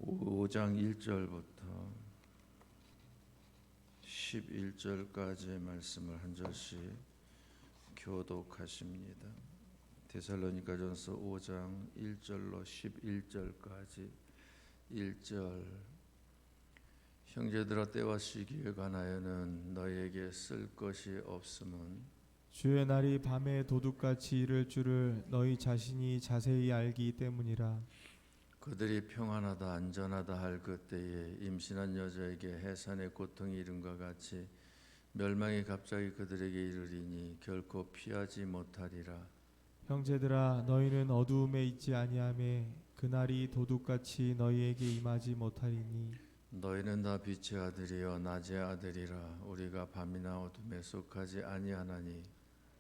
5장 1절부터 11절까지의 말씀을 한 절씩 교독하십니다. 데살로니가전서 5장 1절로 11절까지 1절 형제들아 때와 시기에 관하여는 너희에게 쓸 것이 없음은 주의 날이 밤에 도둑같이 이를 줄을 너희 자신이 자세히 알기 때문이라. 그들이 평안하다 안전하다 할 그때에 임신한 여자에게 해산의 고통이 이름과 같이 멸망이 갑자기 그들에게 이르리니 결코 피하지 못하리라. 형제들아 너희는 어두움에 있지 아니하매 그날이 도둑같이 너희에게 임하지 못하리니 너희는 다 빛의 아들이여 낮의 아들이라. 우리가 밤이나 어둠에 속하지 아니하나니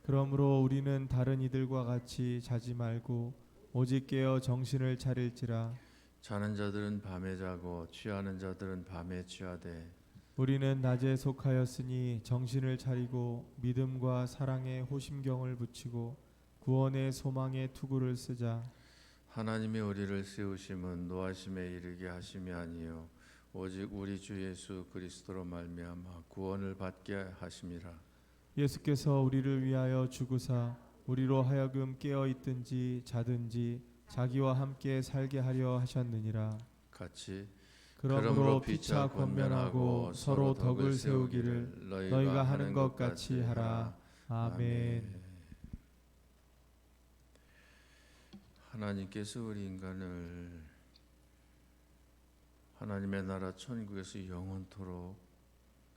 그러므로 우리는 다른 이들과 같이 자지 말고 오직 깨어 정신을 차릴지라. 자는 자들은 밤에 자고 취하는 자들은 밤에 취하되 우리는 낮에 속하였으니 정신을 차리고 믿음과 사랑에 호심경을 붙이고 구원의 소망의 투구를 쓰자. 하나님이 우리를 세우심은 노하심에 이르게 하심이 아니요 오직 우리 주 예수 그리스도로 말미암아 구원을 받게 하심이라. 예수께서 우리를 위하여 죽으사 우리로 하여금 깨어 있든지 자든지 자기와 함께 살게 하려 하셨느니라. 같이 그러므로 피차 권면하고 서로 덕을 세우기를 너희가 하는 것 같이 하라. 아멘. 하나님께서 우리 인간을 하나님의 나라 천국에서 영원토록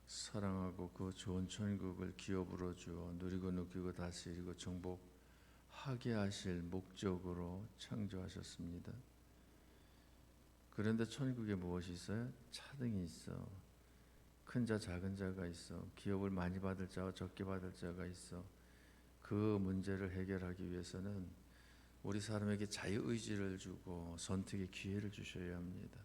사랑하고 그 좋은 천국을 기업으로 주어 누리고 느끼고 다스리고 정복하게 하실 목적으로 창조하셨습니다. 그런데 천국에 무엇이 있어요? 차등이 있어. 큰 자 작은 자가 있어. 기업을 많이 받을 자와 적게 받을 자가 있어. 그 문제를 해결하기 위해서는 우리 사람에게 자유의지를 주고 선택의 기회를 주셔야 합니다.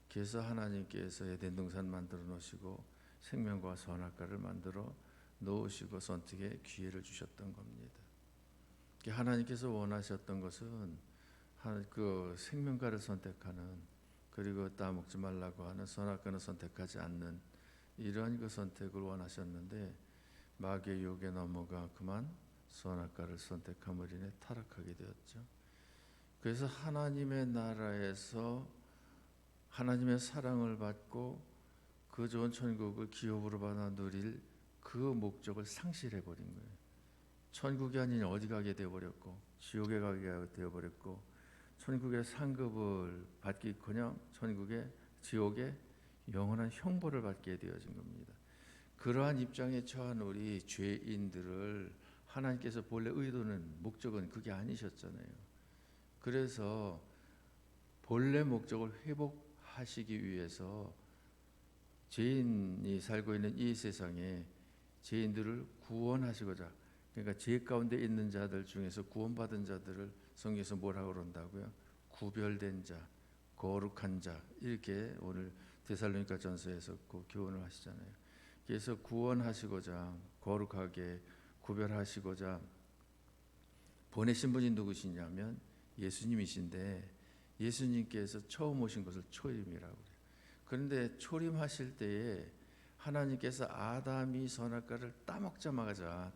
그래서 하나님께서 에덴 동산 만들어 놓으시고 생명과 선악과를 만들어 놓으시고 선택의 기회를 주셨던 겁니다. 하나님께서 원하셨던 것은 그 생명과를 선택하는, 그리고 따먹지 말라고 하는 선악과는 선택하지 않는 이러한 그 선택을 원하셨는데 마귀의 유혹에 넘어가 그만 선악과를 선택함으로 인해 타락하게 되었죠. 그래서 하나님의 나라에서 하나님의 사랑을 받고 그 좋은 천국을 기업으로 받아 누릴 그 목적을 상실해 버린 거예요. 천국이 아닌 어디 가게 되어버렸고 지옥에 가게 되어버렸고 천국의 상급을 받기커녕 지옥의 영원한 형벌을 받게 되어진 겁니다. 그러한 입장에 처한 우리 죄인들을 하나님께서 본래 의도는 목적은 그게 아니셨잖아요. 그래서 본래 목적을 회복하시기 위해서 죄인이 살고 있는 이 세상에 죄인들을 구원하시고자, 그러니까 죄 가운데 있는 자들 중에서 구원받은 자들을 성경에서 뭐라고 그런다고요? 구별된 자, 거룩한 자, 이렇게 오늘 데살로니가 전서에서 그 교훈을 하시잖아요. 그래서 구원하시고자 거룩하게 구별하시고자 보내신 분이 누구시냐면 예수님이신데, 예수님께서 처음 오신 것을 초림이라고 그래요. 그런데 초림하실 때에 하나님께서 아담이 선악과를 따먹자마자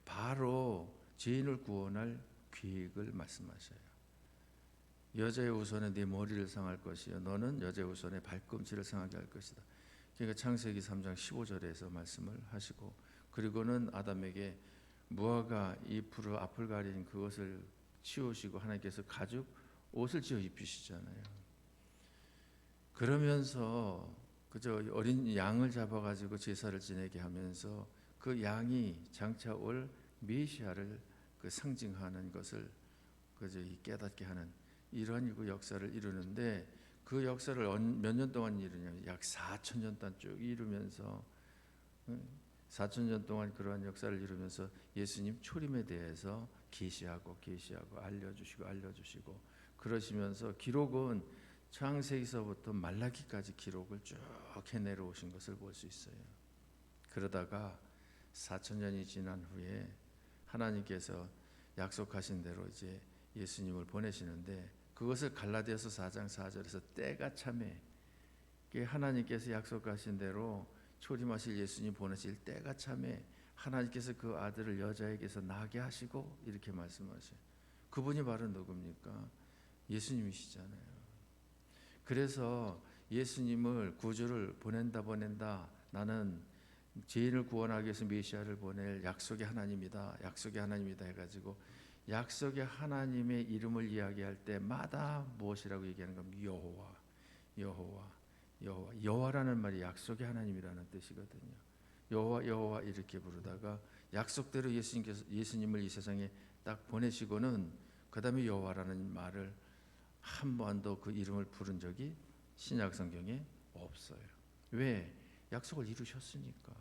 바로 죄인을 구원할 계획을 말씀하셔요. 여자의 후손에 네 머리를 상할 것이요 너는 여자의 후손의 발꿈치를 상하게 할 것이다. 그러니까 창세기 3장 15절에서 말씀을 하시고, 그리고는 아담에게 무화과 잎으로 앞을 가린 그것을 치우시고 하나님께서 가죽 옷을 지어 입히시잖아요. 그러면서 그저 어린 양을 잡아가지고 제사를 지내게 하면서 그 양이 장차 올 메시아를 그 상징하는 것을 그저 깨닫게 하는 이러한 그 역사를 이루는데, 그 역사를 몇 년 동안 이루냐면 약 4,000년 동안 쭉 이루면서 4,000년 동안 그러한 역사를 이루면서 예수님 초림에 대해서 계시하고 알려주시고 그러시면서 기록은 창세기서부터 말라기까지 기록을 쭉 해내려 오신 것을 볼 수 있어요. 그러다가 4,000년이 지난 후에 하나님께서 약속하신 대로 이제 예수님을 보내시는데 그것을 갈라디아서 4장 4절에서 때가 참에, 하나님께서 약속하신 대로 초림하실 예수님 보내실 때가 참에 하나님께서 그 아들을 여자에게서 나게 하시고 이렇게 말씀하셔요. 그분이 바로 누굽니까? 예수님이시잖아요. 그래서 예수님을 구주를 보낸다, 나는 죄인을 구원하기 위해서 메시아를 보낼 약속의 하나님이다, 약속의 하나님이다 해가지고 약속의 하나님의 이름을 이야기할 때마다 무엇이라고 얘기하는 겁니까? 여호와라는 말이 약속의 하나님이라는 뜻이거든요. 여호와 이렇게 부르다가 약속대로 예수님을 이 세상에 딱 보내시고는 그 다음에 여호와라는 말을 한 번도 그 이름을 부른 적이 신약 성경에 없어요. 왜? 약속을 이루셨으니까.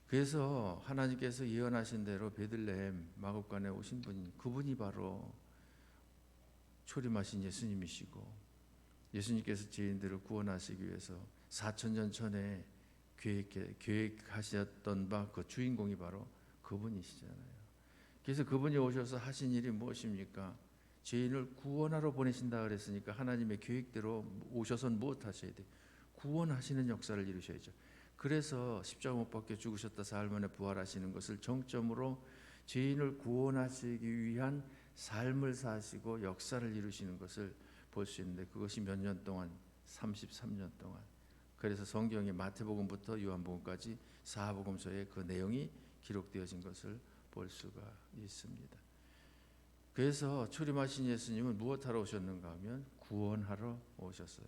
그래서 하나님께서 예언하신 대로 베들레헴 마곡간에 오신 분, 그분이 바로 초림하신 예수님이시고, 예수님께서 죄인들을 구원하시기 위해서 4,000년 전에 계획하셨던 바 그 주인공이 바로 그분이시잖아요. 그래서 그분이 오셔서 하신 일이 무엇입니까? 죄인을 구원하러 보내신다 그랬으니까 하나님의 계획대로 오셔선 무엇하셔야 돼요? 구원하시는 역사를 이루셔야죠. 그래서 십자가 못 박혀 죽으셨다 사흘 만에 부활하시는 것을 정점으로 죄인을 구원하시기 위한 삶을 사시고 역사를 이루시는 것을 볼 수 있는데, 그것이 몇 년 동안? 33년 동안. 그래서 성경의 마태복음부터 요한복음까지 사복음서에 그 내용이 기록되어진 것을 볼 수가 있습니다. 그래서 초림하신 예수님은 무엇하러 오셨는가 하면 구원하러 오셨어요.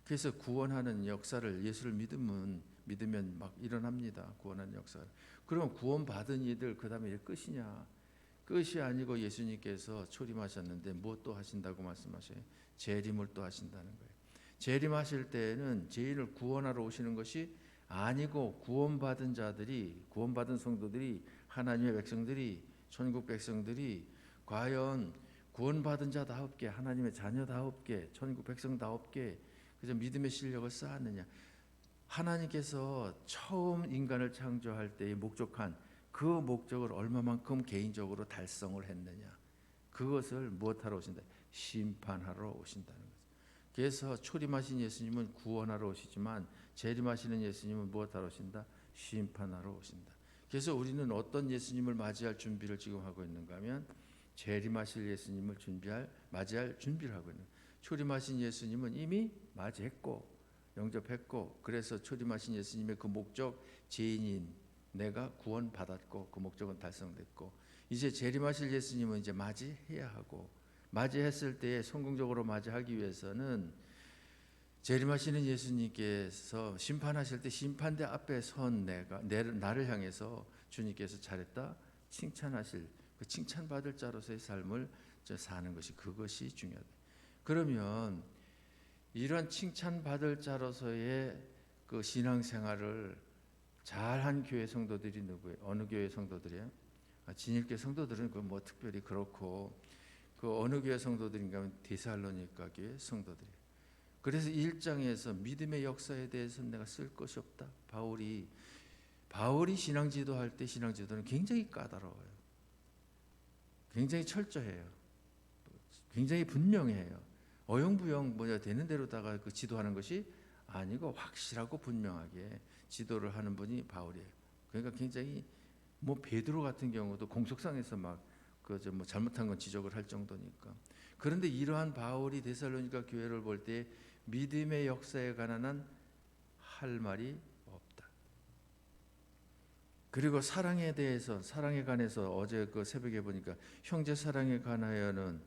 그래서 구원하는 역사를, 예수를 믿으면 막 일어납니다. 구원하는 역사를. 그럼 구원받은 이들 그 다음에 끝이냐? 끝이 아니고 예수님께서 초림하셨는데 무엇 또 하신다고 말씀하셔요? 재림을 또 하신다는 거예요. 재림하실 때에는 죄인을 구원하러 오시는 것이 아니고 구원받은 자들이, 구원받은 성도들이, 하나님의 백성들이, 천국 백성들이 과연 구원받은 자다옵게, 하나님의 자녀다옵게, 천국 백성다옵게 그저 믿음의 실력을 쌓았느냐. 하나님께서 처음 인간을 창조할 때에 목적한 그 목적을 얼마만큼 개인적으로 달성을 했느냐. 그것을 무엇하러 오신다? 심판하러 오신다는 거죠. 그래서 초림하신 예수님은 구원하러 오시지만 재림하시는 예수님은 무엇하러 오신다? 심판하러 오신다. 그래서 우리는 어떤 예수님을 맞이할 준비를 지금 하고 있는가 하면 재림하실 예수님을 맞이할 준비를 하고 있는 거예요. 초림하신 예수님은 이미 맞이했고 영접했고, 그래서 초림하신 예수님의 그 목적, 죄인인 내가 구원받았고 그 목적은 달성됐고, 이제 재림하실 예수님은 이제 맞이해야 하고, 맞이했을 때에 성공적으로 맞이하기 위해서는 재림하시는 예수님께서 심판하실 때 심판대 앞에 선 나를 향해서 주님께서 잘했다 칭찬하실, 그 칭찬받을 자로서의 삶을 사는 것이, 그것이 중요하다. 그러면 이런 칭찬받을 자로서의 그 신앙생활을 잘한 교회 성도들이 누구예요? 어느 교회 성도들이에요? 진일교 성도들은 그 뭐 특별히 그렇고, 그 어느 교회 성도들인가 하면 데살로니가 교회 성도들이에요. 그래서 1장에서 믿음의 역사에 대해서는 내가 쓸 것이 없다. 바울이 신앙 지도할 때 신앙 지도는 굉장히 까다로워요. 굉장히 철저해요. 굉장히 분명해요. 어영부영 되는 대로다가 그 지도하는 것이 아니고 확실하고 분명하게 지도를 하는 분이 바울이에요. 그러니까 굉장히 베드로 같은 경우도 공속상에서 막 잘못한 건 지적을 할 정도니까. 그런데 이러한 바울이 데살로니가 교회를 볼 때 믿음의 역사에 관한 할 말이 없다. 그리고 사랑에 관해서 어제 그 새벽에 보니까 형제 사랑에 관하여는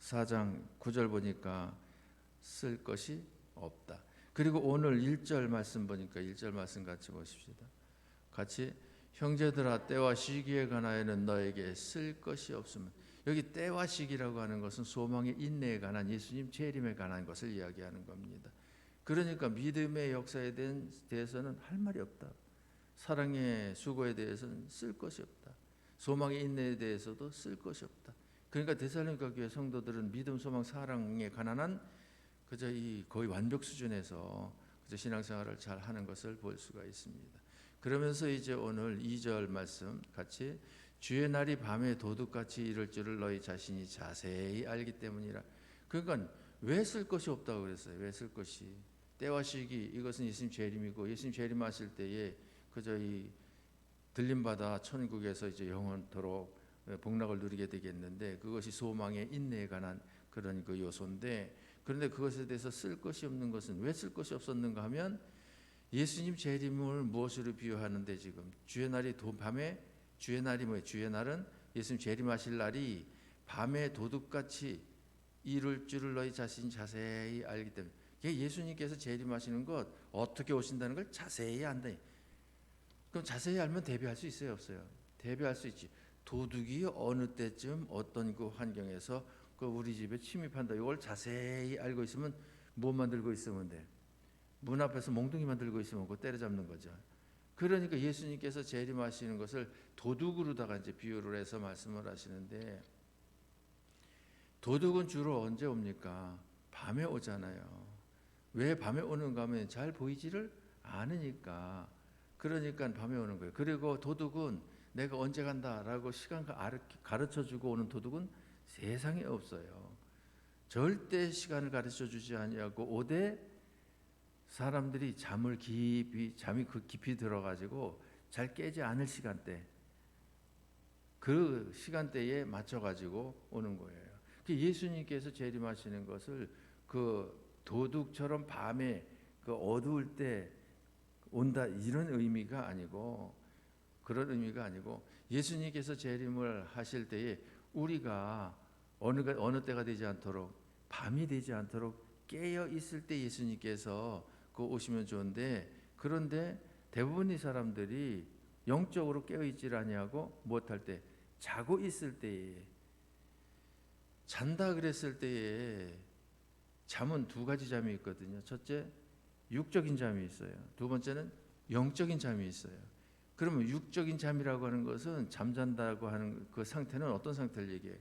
4장 9절 보니까 쓸 것이 없다. 그리고 오늘 1절 말씀 보니까 1절 말씀 같이 보십시다. 같이 형제들아 때와 시기에 관하여는 너에게 쓸 것이 없으면, 여기 때와 시기라고 하는 것은 소망의 인내에 관한, 예수님 재림에 관한 것을 이야기하는 겁니다. 그러니까 믿음의 역사에 대해서는 할 말이 없다. 사랑의 수고에 대해서는 쓸 것이 없다. 소망의 인내에 대해서도 쓸 것이 없다. 그러니까 데살로니가 교회 성도들은 믿음, 소망, 사랑에 관한 그저 거의 완벽 수준에서 그저 신앙생활을 잘 하는 것을 볼 수가 있습니다. 그러면서 이제 오늘 2절 말씀 같이 주의 날이 밤에 도둑같이 이를 줄을 너희 자신이 자세히 알기 때문이라. 그러니까 왜 쓸 것이 없다고 그랬어요. 왜 쓸 것이. 때와 시기 이것은 예수님 재림이고 예수님 재림하실 때에 그저 이 들림받아 천국에서 이제 영원토록 복락을 누리게 되겠는데 그것이 소망의 인내에 관한 그런 그 요소인데, 그런데 그것에 대해서 쓸 것이 없는 것은 왜 쓸 것이 없었는가 하면 예수님 재림을 무엇으로 비유하는데, 지금 주의 날이 밤에, 주의 날이 뭐예요? 주의 날은 예수님 재림하실 날이 밤에 도둑같이 이룰 줄을 너희 자신이 자세히 알기 때문에, 예수님께서 재림하시는 것, 어떻게 오신다는 걸 자세히 안다. 그럼 자세히 알면 대비할 수 있어요, 없어요? 대비할 수 있지. 도둑이 어느 때쯤 어떤 그 환경에서 그 우리 집에 침입한다, 이걸 자세히 알고 있으면 뭐만 들고 있으면 돼? 문 앞에서 몽둥이만 들고 있으면 그거 때려잡는 거죠. 그러니까 예수님께서 재림하시는 것을 도둑으로다가 이제 비유를 해서 말씀을 하시는데, 도둑은 주로 언제 옵니까? 밤에 오잖아요. 왜 밤에 오는가 하면 잘 보이지를 않으니까. 그러니까 밤에 오는 거예요. 그리고 도둑은 내가 언제 간다라고 시간 가르쳐주고 오는 도둑은 세상에 없어요. 절대 시간을 가르쳐주지 아니하고 오되 사람들이 잠이 깊이 들어가지고 잘 깨지 않을 시간대, 그 시간대에 맞춰가지고 오는 거예요. 예수님께서 재림하시는 것을 그 도둑처럼 밤에 그 어두울 때 온다 이런 의미가 아니고, 그런 의미가 아니고, 예수님께서 재림을 하실 때에 우리가 어느 때가 되지 않도록, 밤이 되지 않도록 깨어 있을 때 예수님께서 그 오시면 좋은데, 그런데 대부분의 사람들이 영적으로 깨어 있질 아니하고 무엇할 때? 자고 있을 때에, 잔다 그랬을 때에 잠은 두 가지 잠이 있거든요. 첫째, 육적인 잠이 있어요. 두 번째는 영적인 잠이 있어요. 그러면 육적인 잠이라고 하는 것은, 잠잔다고 하는 그 상태는 어떤 상태를 얘기해요?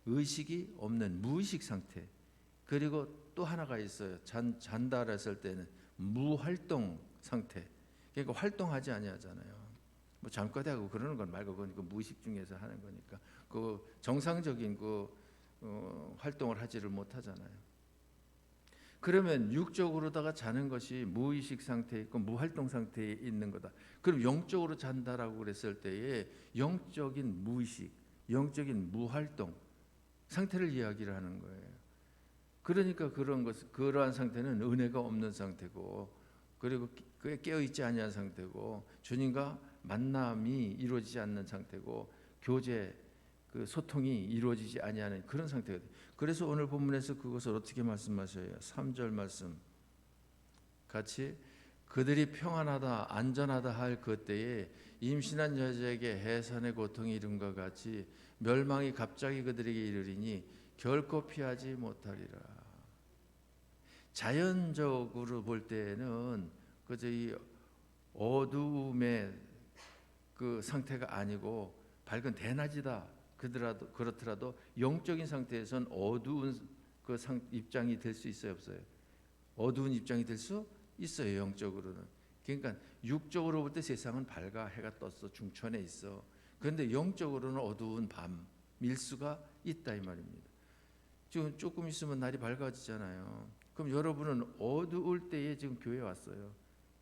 의식이 없는 무의식 상태. 그리고 또 하나가 있어요. 잔다 그랬을 때는 무활동 상태. 그러니까 활동하지 아니하잖아요. 뭐 잠꼬대하고 그러는 건 말고, 그건 그 무의식 중에서 하는 거니까 그 정상적인 활동을 하지를 못하잖아요. 그러면 육적으로다가 자는 것이 무의식 상태에 있고 무활동 상태에 있는 거다. 그럼 영적으로 잔다라고 그랬을 때에 영적인 무의식, 영적인 무활동 상태를 이야기를 하는 거예요. 그러니까 그러한 상태는 은혜가 없는 상태고, 그리고 그에 깨어 있지 아니한 상태고, 주님과 만남이 이루어지지 않는 상태고, 교제 그 소통이 이루어지지 아니하는 그런 상태거든요. 그래서 오늘 본문에서 그것을 어떻게 말씀하셔요? 3절 말씀 같이, 그들이 평안하다 안전하다 할 그때에 임신한 여자에게 해산의 고통이 이름과 같이 멸망이 갑자기 그들에게 이르리니 결코 피하지 못하리라. 자연적으로 볼 때는 그저 이 어두움의 그 상태가 아니고 밝은 대낮이다 그렇더라도 영적인 상태에선 어두운 그 입장이 될 수 있어요, 없어요? 어두운 입장이 될 수 있어요, 영적으로는. 그러니까 육적으로 볼 때 세상은 밝아, 해가 떴어, 중천에 있어. 그런데 영적으로는 어두운 밤일 수가 있다 이 말입니다. 지금 조금 있으면 날이 밝아지잖아요. 그럼 여러분은 어두울 때에 지금 교회에 왔어요.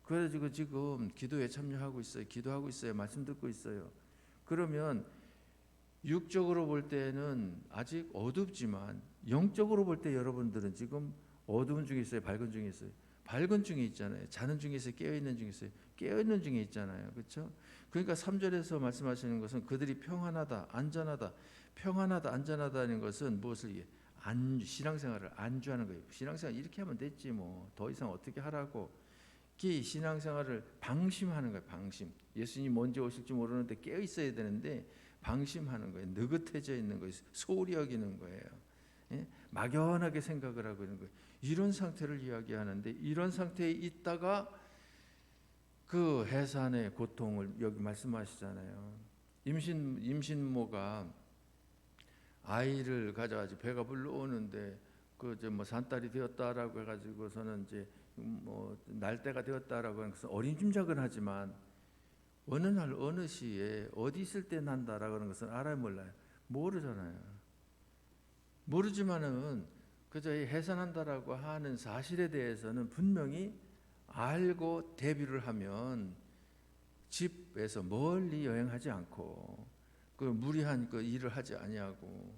그래가지고 지금 기도에 참여하고 있어요. 기도하고 있어요. 말씀 듣고 있어요. 그러면 육적으로 볼 때는 아직 어둡지만 영적으로 볼 때 여러분들은 지금 어두운 중에 있어요, 밝은 중에 있어요? 밝은 중에 있잖아요. 자는 중에 있어요, 깨어 있는 중에 있어요? 깨어 있는 중에 있잖아요. 그렇죠? 그러니까 3절에서 말씀하시는 것은 그들이 평안하다, 안전하다. 평안하다, 안전하다는 것은 무엇을 얘기해? 신앙생활을 안주하는 거예요. 신앙생활 이렇게 하면 됐지 뭐 더 이상 어떻게 하라고. 이 신앙생활을 방심하는 거예요. 방심. 예수님 언제 오실지 모르는데 깨어 있어야 되는데 방심하는 거예요. 느긋해져 있는 거예요. 소홀히 여기는 거예요. 예? 막연하게 생각을 하고 있는 거예요. 이런 상태를 이야기하는데, 이런 상태에 있다가 그 해산의 고통을 여기 말씀하시잖아요. 임신모가 아이를 가져가지고 배가 불러오는데 뭐 산딸이 되었다라고 해가지고서는 이제 뭐 날때가 되었다라고 하는 것은 어림짐작은 하지만 어느 날 어느 시에 어디 있을 때 난다라고 하는 것은 알아요, 몰라요? 모르잖아요. 모르지만은 그저 이 해산한다라고 하는 사실에 대해서는 분명히 알고 대비를 하면 집에서 멀리 여행하지 않고 그 무리한 그 일을 하지 아니하고,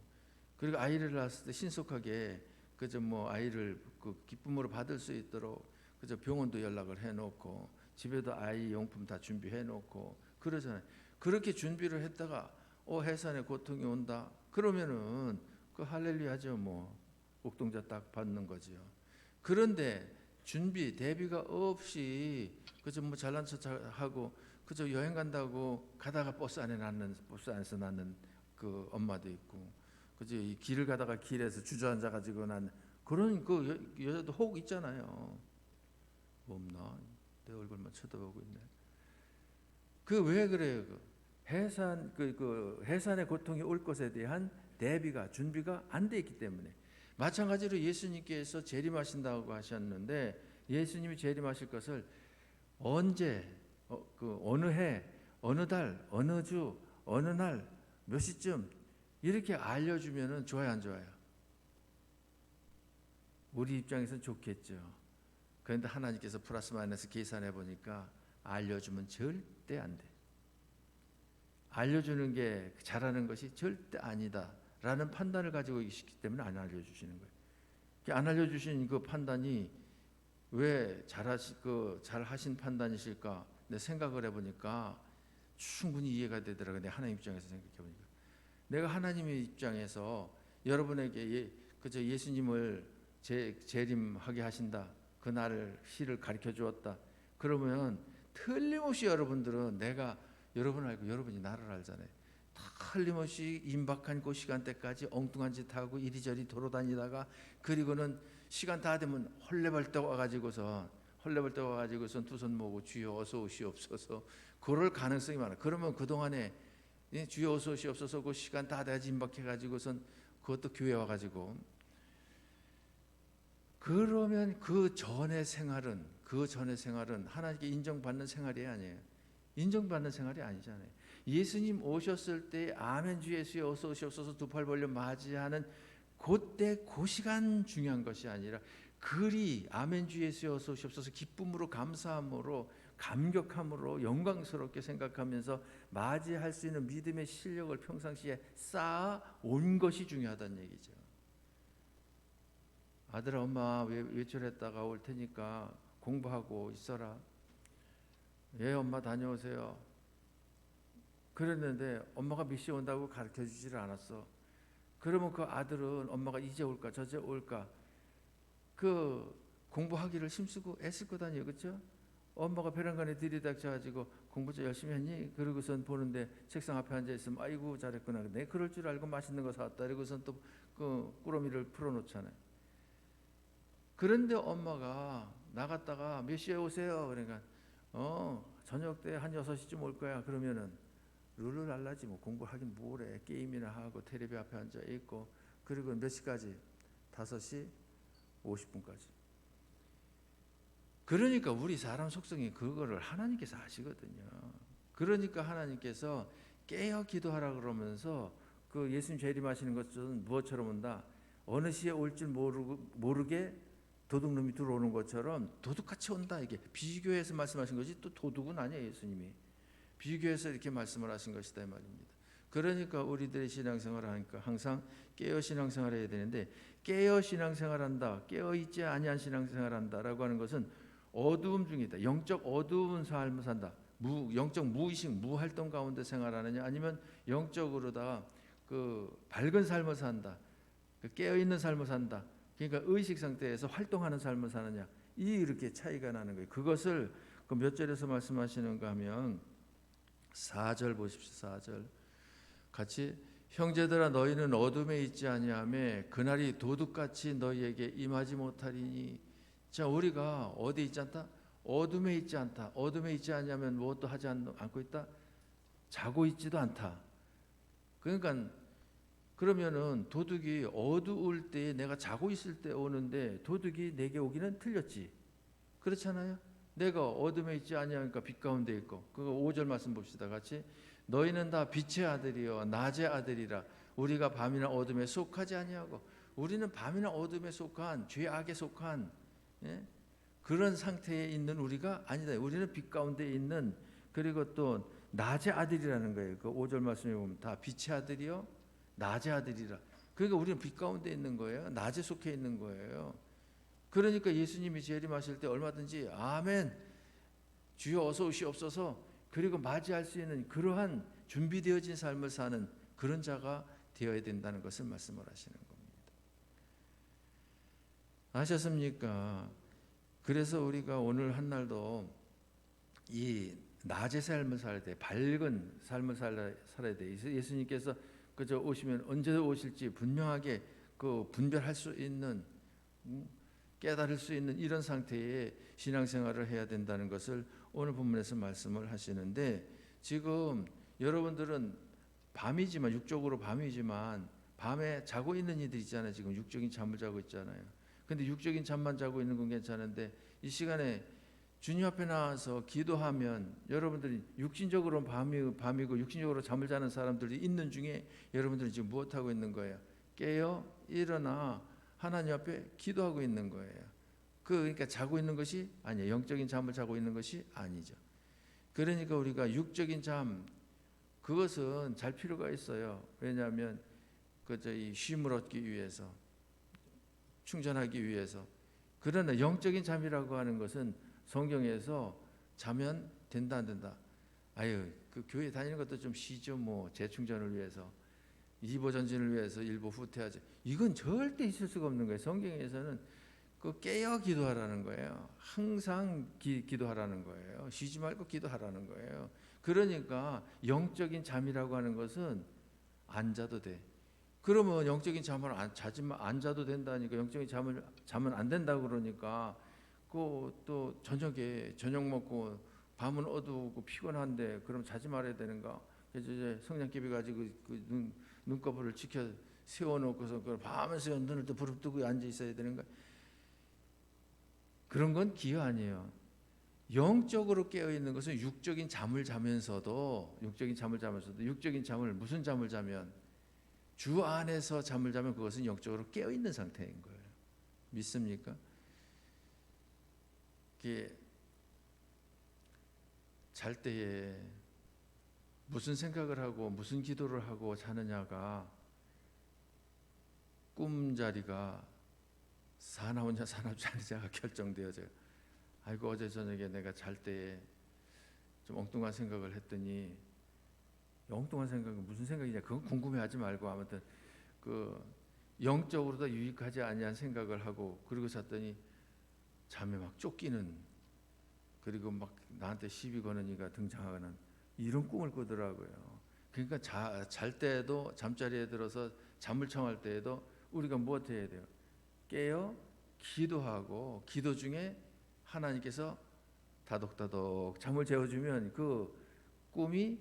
그리고 아이를 낳았을 때 신속하게 그저 뭐 아이를 그 기쁨으로 받을 수 있도록 그저 병원도 연락을 해놓고 집에도 아이 용품 다 준비해놓고 그러잖아요. 그렇게 준비를 했다가 해산의 고통이 온다 그러면은 그 할렐루야죠. 뭐 옥동자 딱 받는 거지요. 그런데 준비 대비가 없이 그저 뭐 잘난 척 하고 그저 여행 간다고 가다가 버스 안에서 낳는 그 엄마도 있고, 그저 이 길을 가다가 길에서 주저앉아 가지고 난 그런 그 여자도 혹 있잖아요. 없나? 내 얼굴만 쳐다보고 있네. 그 왜 그래요? 그 해산의 고통이 올 것에 대한 대비가 준비가 안 돼 있기 때문에. 마찬가지로 예수님께서 재림하신다고 하셨는데 예수님이 재림하실 것을 언제, 어느 해, 어느 달, 어느 주, 어느 날, 몇 시쯤 이렇게 알려주면은 좋아요, 안 좋아요? 우리 입장에서는 좋겠죠. 그런데 하나님께서 플러스 마이너스 계산해 보니까 알려주면 절대 안 돼. 알려주는 게 잘하는 것이 절대 아니다라는 판단을 가지고 있기 때문에 안 알려주시는 거예요. 안 알려주신 그 판단이 왜 잘하신 판단이실까? 내 생각을 해보니까 충분히 이해가 되더라고요. 내 하나님 입장에서 생각해보니까. 내가 하나님의 입장에서 여러분에게 그저 예수님을 재림하게 하신다, 그 날을 시를 가르쳐 주었다 그러면 틀림없이 여러분들은 내가 여러분을 알고 여러분이 나를 알잖아요. 틀림없이 임박한 그 시간대까지 엉뚱한 짓 하고 이리저리 돌아다니다가 그리고는 시간 다 되면 헐레벌떡 와가지고선 두 손 모으고 주여 어서 오시옵소서 그럴 가능성이 많아. 그러면 그동안에 주여 어서 오시옵소서 그 시간 다 돼야지 임박해가지고선 그것도 교회 와가지고 그러면 그 전의 생활은 하나님께 인정받는 생활이 아니에요. 인정받는 생활이 아니잖아요. 예수님 오셨을 때 아멘 주 예수여 어서 오시옵소서 두 팔 벌려 맞이하는 그때 그 시간 중요한 것이 아니라 그리 아멘 주 예수여 어서 오시옵소서 기쁨으로 감사함으로 감격함으로 영광스럽게 생각하면서 맞이할 수 있는 믿음의 실력을 평상시에 쌓아 온 것이 중요하다는 얘기죠. 아들아 엄마 외출했다가 올 테니까 공부하고 있어라. 예 엄마 다녀오세요. 그랬는데 엄마가 몇 시에 온다고 가르쳐 주지를 않았어. 그러면 그 아들은 엄마가 이제 올까 저제 올까 그 공부하기를 힘쓰고 애쓸 거 아니에요. 그렇죠? 엄마가 베란간에 들이닥쳐가지고 공부 좀 열심히 했니? 그러고선 보는데 책상 앞에 앉아있으면 아이고 잘했구나. 내 그럴 줄 알고 맛있는 거 사왔다. 그러고선 또 그 꾸러미를 풀어놓잖아요. 그런데 엄마가 나갔다가 몇 시에 오세요? 그러니까 저녁 때 한 6시쯤 올 거야. 그러면은 룰루랄라지 뭐 공부하긴 뭐래. 게임이나 하고 텔레비 앞에 앉아 있고 그리고 몇 시까지? 5시 50분까지. 그러니까 우리 사람 속성이 그거를 하나님께서 아시거든요. 그러니까 하나님께서 깨어 기도하라 그러면서 그 예수님 재림하시는 것은 무엇처럼 온다? 어느 시에 올 줄 모르게 도둑놈이 들어오는 것처럼 도둑같이 온다. 이게 비교해서 말씀하신 것이 또 도둑은 아니에요. 예수님이 비교해서 이렇게 말씀을 하신 것이다 이 말입니다. 그러니까 우리들의 신앙생활을 하니까 항상 깨어 신앙생활을 해야 되는데 깨어 신앙생활한다, 깨어 있지 아니한 신앙생활한다라고 하는 것은 어두움 중이다. 영적 어두운 삶을 산다. 영적 무의식 무활동 가운데 생활하느냐 아니면 영적으로다 그 밝은 삶을 산다. 깨어 있는 삶을 산다. 그러니까 의식 상태에서 활동하는 삶을 사느냐 이렇게 차이가 나는 거예요. 그것을 그 몇 절에서 말씀하시는가 하면 4절 보십시오. 4절 같이 형제들아 너희는 어둠에 있지 아니하며 그날이 도둑같이 너희에게 임하지 못하리니. 자 우리가 어디 있지 않다? 어둠에 있지 않다. 어둠에 있지 않냐면 무엇도 하지 않고 있다? 자고 있지도 않다. 그러니까 그러면은 도둑이 어두울 때 내가 자고 있을 때 오는데 도둑이 내게 오기는 틀렸지. 그렇잖아요. 내가 어둠에 있지 아니하니까 빛 가운데 있고. 그거 5절 말씀 봅시다. 같이. 너희는 다 빛의 아들이요 낮의 아들이라. 우리가 밤이나 어둠에 속하지 아니하고. 우리는 밤이나 어둠에 속한 죄악에 속한 그런 상태에 있는 우리가 아니다. 우리는 빛 가운데 있는, 그리고 또 낮의 아들이라는 거예요. 그 5절 말씀에 보면 다 빛의 아들이요 낮의 아들이라. 그러니까 우리는 빛 가운데 있는 거예요. 낮에 속해 있는 거예요. 그러니까 예수님이 재림하실 때 얼마든지 아멘 주여 어서 오시옵소서, 그리고 맞이할 수 있는 그러한 준비되어진 삶을 사는 그런 자가 되어야 된다는 것을 말씀을 하시는 겁니다. 아셨습니까? 그래서 우리가 오늘 한날도 이 낮의 삶을 살아야 돼. 밝은 삶을 살아야 돼. 예수님께서 그저 오시면 언제 오실지 분명하게 그 분별할 수 있는, 깨달을 수 있는 이런 상태의 신앙생활을 해야 된다는 것을 오늘 본문에서 말씀을 하시는데, 지금 여러분들은 밤이지만, 육적으로 밤이지만 밤에 자고 있는 이들 있잖아요. 지금 육적인 잠을 자고 있잖아요. 근데 육적인 잠만 자고 있는 건 괜찮은데, 이 시간에 주님 앞에 나와서 기도하면 여러분들이 육신적으로는 밤이고 육신적으로 잠을 자는 사람들이 있는 중에 여러분들이 지금 무엇하고 있는 거예요? 깨어 일어나 하나님 앞에 기도하고 있는 거예요. 그러니까 자고 있는 것이 아니에요. 영적인 잠을 자고 있는 것이 아니죠. 그러니까 우리가 육적인 잠, 그것은 잘 필요가 있어요. 왜냐하면 이 쉼을 얻기 위해서, 충전하기 위해서. 그러나 영적인 잠이라고 하는 것은 성경에서 자면 된다 안 된다. 아유, 그 교회 다니는 것도 좀 쉬죠. 뭐 재충전을 위해서, 이보 전진을 위해서 일부 후퇴하죠. 이건 절대 있을 수가 없는 거예요. 성경에서는 그 깨어 기도하라는 거예요. 항상 기도하라는 거예요. 쉬지 말고 기도하라는 거예요. 그러니까 영적인 잠이라고 하는 것은 안 자도 돼. 그러면 영적인 잠을 안 자도 된다니까, 영적인 잠을 자면 안 된다고 그러니까, 또 저녁에 저녁 먹고 밤은 어두우고 피곤한데 그럼 자지 말아야 되는가? 그래서 이제 성냥개비 가지고 그 눈꺼풀을 지켜 세워놓고서 그걸 밤을 새워 눈을 또 부릅뜨고 앉아 있어야 되는가? 그런 건 기여 아니에요. 영적으로 깨어 있는 것은 육적인 잠을 자면서도 육적인 잠을, 무슨 잠을 자면, 주 안에서 잠을 자면 그것은 영적으로 깨어 있는 상태인 거예요. 믿습니까? 잘 때에 무슨 생각을 하고 무슨 기도를 하고 자느냐가 꿈자리가 사나우냐 사나우지 않느냐가 결정되어져요. 아이고 어제 저녁에 내가 잘 때에 좀 엉뚱한 생각을 했더니, 엉뚱한 생각은 무슨 생각이냐 그건 궁금해하지 말고, 아무튼 그 영적으로도 유익하지 아니한 생각을 하고 그리고 잤더니 잠에 막 쫓기는, 그리고 막 나한테 시비 거는 이가 등장하는 이런 꿈을 꾸더라고요. 그러니까 잘 때에도, 잠자리에 들어서 잠을 청할 때에도 우리가 무엇 해야 돼요? 깨어 기도하고, 기도 중에 하나님께서 다독다독 잠을 재워주면 그 꿈이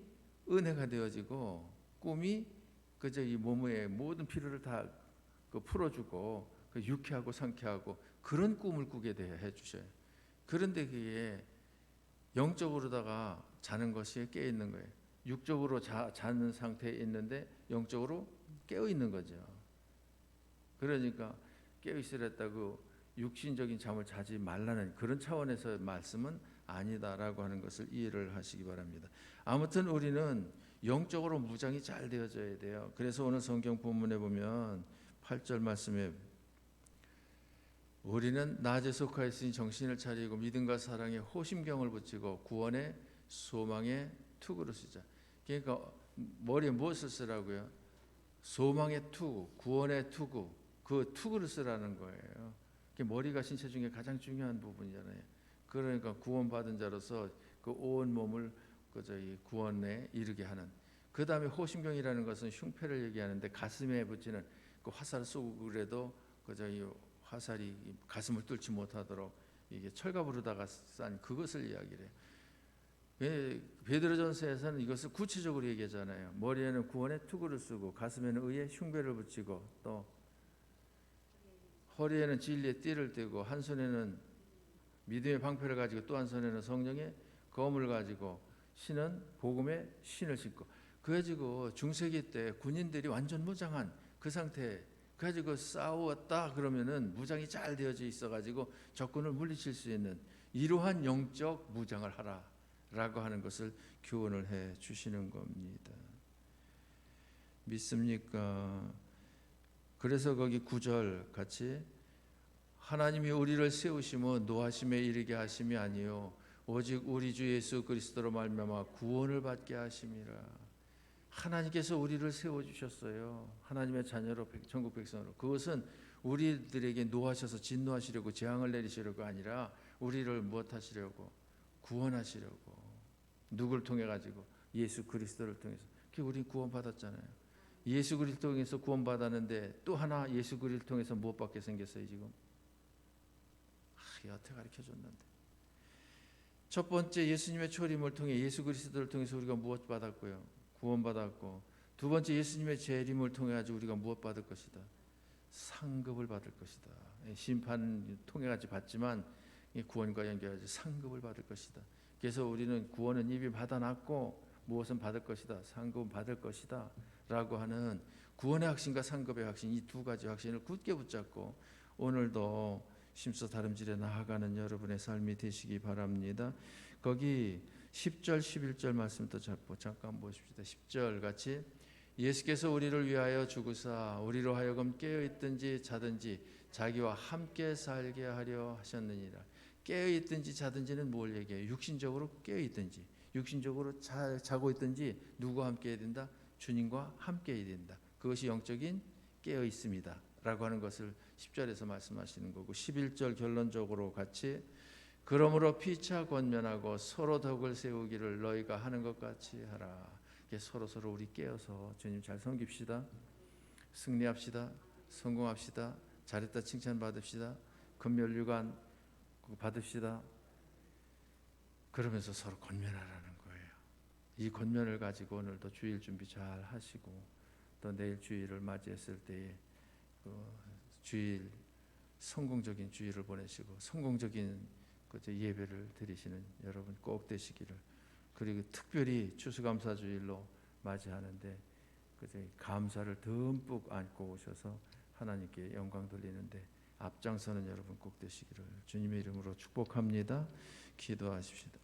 은혜가 되어지고, 꿈이 그저 이 몸의 모든 피로를 다 풀어주고 유쾌하고 상쾌하고 그런 꿈을 꾸게 해주셔요. 그런데 그게 영적으로다가 자는 것이 깨어 있는 거예요. 육적으로 자는 상태에 있는데 영적으로 깨어 있는 거죠. 그러니까 깨어 있으랬다고 육신적인 잠을 자지 말라는 그런 차원에서 말씀은 아니다라고 하는 것을 이해를 하시기 바랍니다. 아무튼 우리는 영적으로 무장이 잘 되어져야 돼요. 그래서 오늘 성경 본문에 보면 8절 말씀에 우리는 낮에 속하였으니 정신을 차리고 믿음과 사랑에 호심경을 붙이고 구원의 소망의 투구를 쓰자. 그러니까 머리에 무엇을 쓰라고요? 소망의 투구, 구원의 투구, 그 투구를 쓰라는 거예요. 머리가 신체 중에 가장 중요한 부분이잖아요. 그러니까 구원받은 자로서 그 온 몸을 이 구원에 이르게 하는. 그 다음에 호심경이라는 것은 흉패를 얘기하는데, 가슴에 붙이는 그 화살 쏘고 그래도 이 화살이 가슴을 뚫지 못하도록 이게 철갑으로다가 싼 그것을 이야기를 해요. 베드로전서에서는 이것을 구체적으로 얘기하잖아요. 머리에는 구원의 투구를 쓰고, 가슴에는 의의 흉배를 붙이고, 또 허리에는 진리의 띠를 띠고, 한 손에는 믿음의 방패를 가지고 또 한 손에는 성령의 검을 가지고 신은 복음의 신을 신고, 그래가지고 중세기 때 군인들이 완전 무장한 그 상태, 그래가지고 싸웠다 그러면은 무장이 잘 되어져 있어가지고 적군을 물리칠 수 있는 이러한 영적 무장을 하라라고 하는 것을 교훈을 해 주시는 겁니다. 믿습니까? 그래서 거기 9절 같이 하나님이 우리를 세우시며 노하심에 이르게 하심이 아니요 오직 우리 주 예수 그리스도로 말미암아 구원을 받게 하심이라. 하나님께서 우리를 세워주셨어요. 하나님의 자녀로 천국 백성으로. 그것은 우리들에게 노하셔서 진노하시려고 재앙을 내리시려고 아니라 우리를 무엇하시려고? 구원하시려고. 누굴 통해 가지고? 예수 그리스도를 통해서. 우리 구원받았잖아요. 예수 그리스도를 통해서 구원받았는데 또 하나 예수 그리스도를 통해서 무엇 받게 생겼어요 지금? 여태 가르쳐줬는데 첫 번째 예수님의 초림을 통해 예수 그리스도를 통해서 우리가 무엇 받았고요? 구원받았고, 두 번째 예수님의 재림을 통해 가지고 우리가 무엇 받을 것이다? 상급을 받을 것이다. 심판 통해 가지고 받지만 구원과 연결해서 상급을 받을 것이다. 그래서 우리는 구원은 이미 받아놨고 무엇은 받을 것이다. 상급은 받을 것이다. 라고 하는 구원의 확신과 상급의 확신, 이 두 가지 확신을 굳게 붙잡고 오늘도 심서 다름질에 나아가는 여러분의 삶이 되시기 바랍니다. 거기 10절 11절 말씀도 잠깐 보십시다. 10절 같이 예수께서 우리를 위하여 죽으사 우리로 하여금 깨어있든지 자든지 자기와 함께 살게 하려 하셨느니라. 깨어있든지 자든지는 뭘 얘기해요? 육신적으로 깨어있든지 육신적으로 자고 있든지 누구와 함께 해야 된다? 주님과 함께 해야 된다. 그것이 영적인 깨어있습니다 라고 하는 것을 10절에서 말씀하시는 거고, 11절 결론적으로 같이 그러므로 피차 권면하고 서로 덕을 세우기를 너희가 하는 것 같이 하라. 서로 우리 깨어서 주님 잘 섬깁시다. 승리합시다. 성공합시다. 잘했다 칭찬 받읍시다. 금멸류관 받읍시다. 그러면서 서로 권면하라는 거예요. 이 권면을 가지고 오늘도 주일 준비 잘 하시고 또 내일 주일을 맞이했을 때에 주일 성공적인 주일을 보내시고 성공적인 예배를 드리시는 여러분 꼭 되시기를, 그리고 특별히 추수감사주일로 맞이하는데 감사를 듬뿍 안고 오셔서 하나님께 영광 돌리는데 앞장서는 여러분 꼭 되시기를 주님의 이름으로 축복합니다. 기도하십시다.